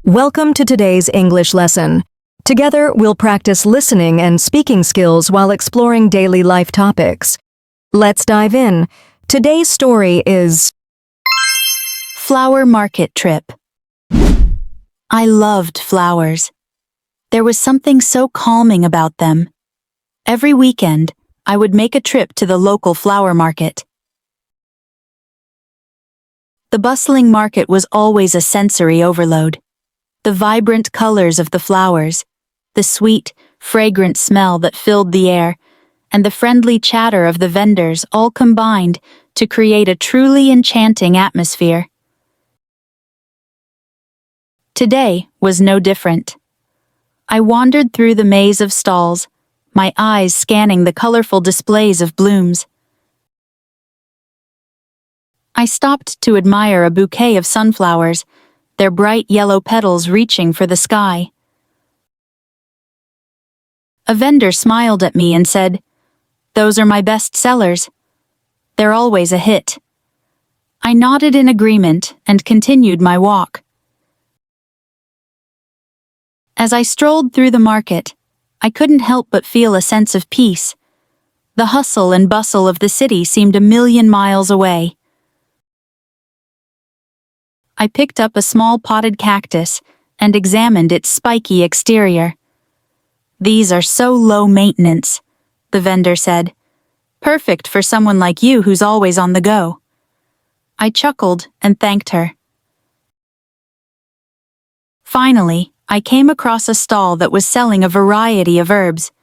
Welcome to today's English lesson. Together, we'll practice listening and speaking skills while exploring daily life topics. Let's dive in. Today's story is Flower Market Trip. I loved flowers. There was something so calming about them. Every weekend, I would make a trip to the local flower market. The bustling market was always a sensory overload. The vibrant colors of the flowers, the sweet, fragrant smell that filled the air, and the friendly chatter of the vendors all combined to create a truly enchanting atmosphere. Today was no different. I wandered through the maze of stalls, my eyes scanning the colorful displays of blooms. I stopped to admire a bouquet of sunflowers, their bright yellow petals reaching for the sky. A vendor smiled at me and said, "Those are my best sellers. They're always a hit." I nodded in agreement and continued my walk. As I strolled through the market, I couldn't help but feel a sense of peace. The hustle and bustle of the city seemed a million miles away. I picked up a small potted cactus and examined its spiky exterior. "These are so low maintenance," the vendor said. "Perfect for someone like you who's always on the go." I chuckled and thanked her. Finally, I came across a stall that was selling a variety of herbs.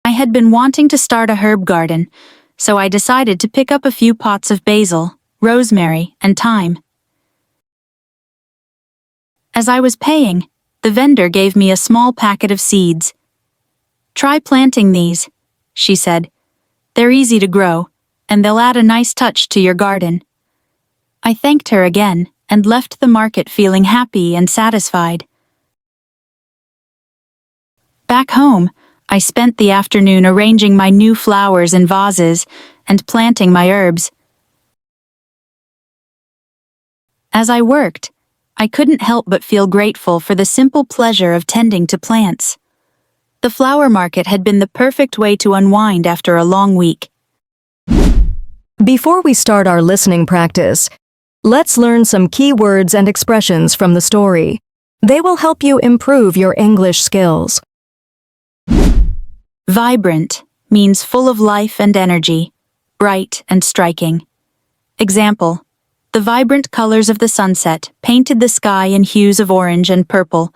I had been wanting to start a herb garden, so I decided to pick up a few pots of basil, rosemary, and thyme. As I was paying, the vendor gave me a small packet of seeds. "Try planting these," she said. "They're easy to grow, and they'll add a nice touch to your garden." I thanked her again and left the market feeling happy and satisfied. Back home, I spent the afternoon arranging my new flowers in vases and planting my herbs. As I worked, I couldn't help but feel grateful for the simple pleasure of tending to plants. The flower market had been the perfect way to unwind after a long week. Before we start our listening practice, let's learn some key words and expressions from the story. They will help you improve your English skills. Vibrant means full of life and energy, bright and striking. Example: the vibrant colors of the sunset painted the sky in hues of orange and purple.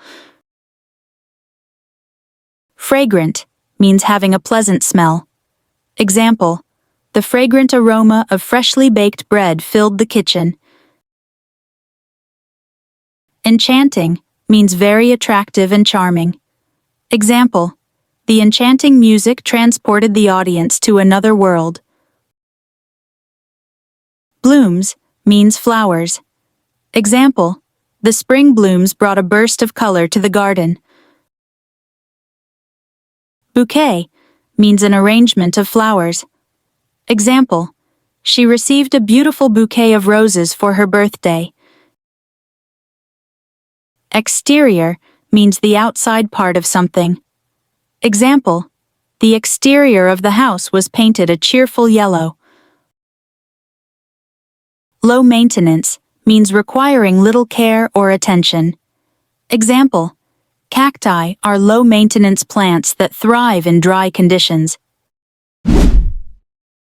Fragrant means having a pleasant smell. Example: the fragrant aroma of freshly baked bread filled the kitchen. Enchanting means very attractive and charming. Example: the enchanting music transported the audience to another world. Blooms means flowers. Example: the spring blooms brought a burst of color to the garden. Bouquet means an arrangement of flowers. Example: she received a beautiful bouquet of roses for her birthday. Exterior means the outside part of something. Example: the exterior of the house was painted a cheerful yellow. Low maintenance means requiring little care or attention. Example: cacti are low-maintenance plants that thrive in dry conditions.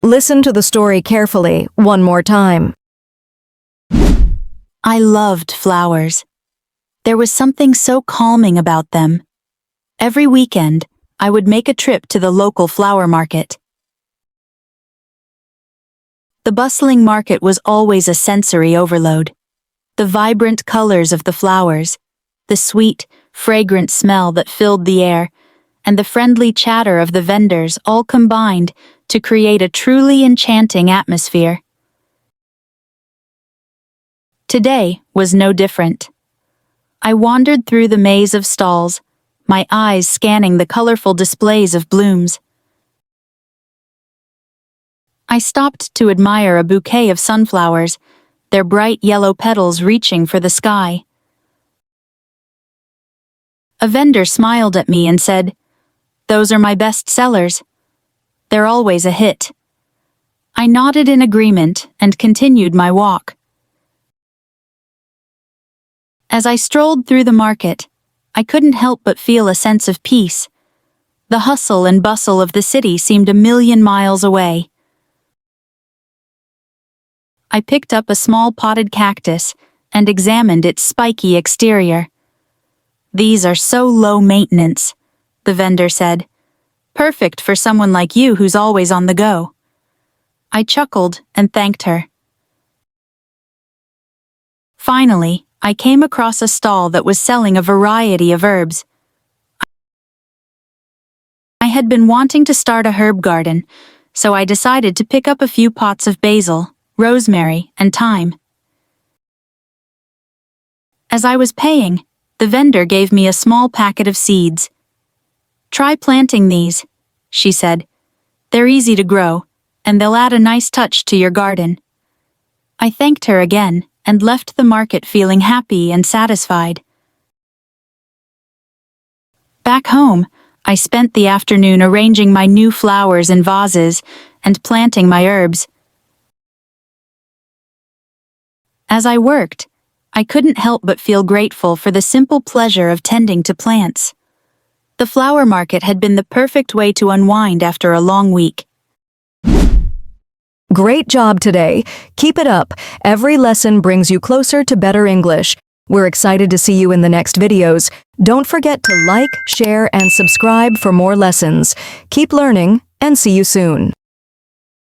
Listen to the story carefully one more time. I loved flowers. There was something so calming about them. Every weekend, I would make a trip to the local flower market. The bustling market was always a sensory overload. The vibrant colors of the flowers, the sweet, fragrant smell that filled the air, and the friendly chatter of the vendors all combined to create a truly enchanting atmosphere. Today was no different. I wandered through the maze of stalls, my eyes scanning the colorful displays of blooms. I stopped to admire a bouquet of sunflowers, their bright yellow petals reaching for the sky. A vendor smiled at me and said, "Those are my best sellers. They're always a hit." I nodded in agreement and continued my walk. As I strolled through the market, I couldn't help but feel a sense of peace. The hustle and bustle of the city seemed a million miles away. I picked up a small potted cactus and examined its spiky exterior. "These are so low maintenance," the vendor said. "Perfect for someone like you who's always on the go." I chuckled and thanked her. Finally, I came across a stall that was selling a variety of herbs. I had been wanting to start a herb garden, so I decided to pick up a few pots of basil, rosemary, and thyme. As I was paying, the vendor gave me a small packet of seeds. "Try planting these," she said. "They're easy to grow, and they'll add a nice touch to your garden." I thanked her again and left the market feeling happy and satisfied. Back home, I spent the afternoon arranging my new flowers in vases and planting my herbs. As I worked, I couldn't help but feel grateful for the simple pleasure of tending to plants. The flower market had been the perfect way to unwind after a long week. Great job today. Keep it up. Every lesson brings you closer to better English. We're excited to see you in the next videos. Don't forget to like, share, and subscribe for more lessons. Keep learning, and see you soon.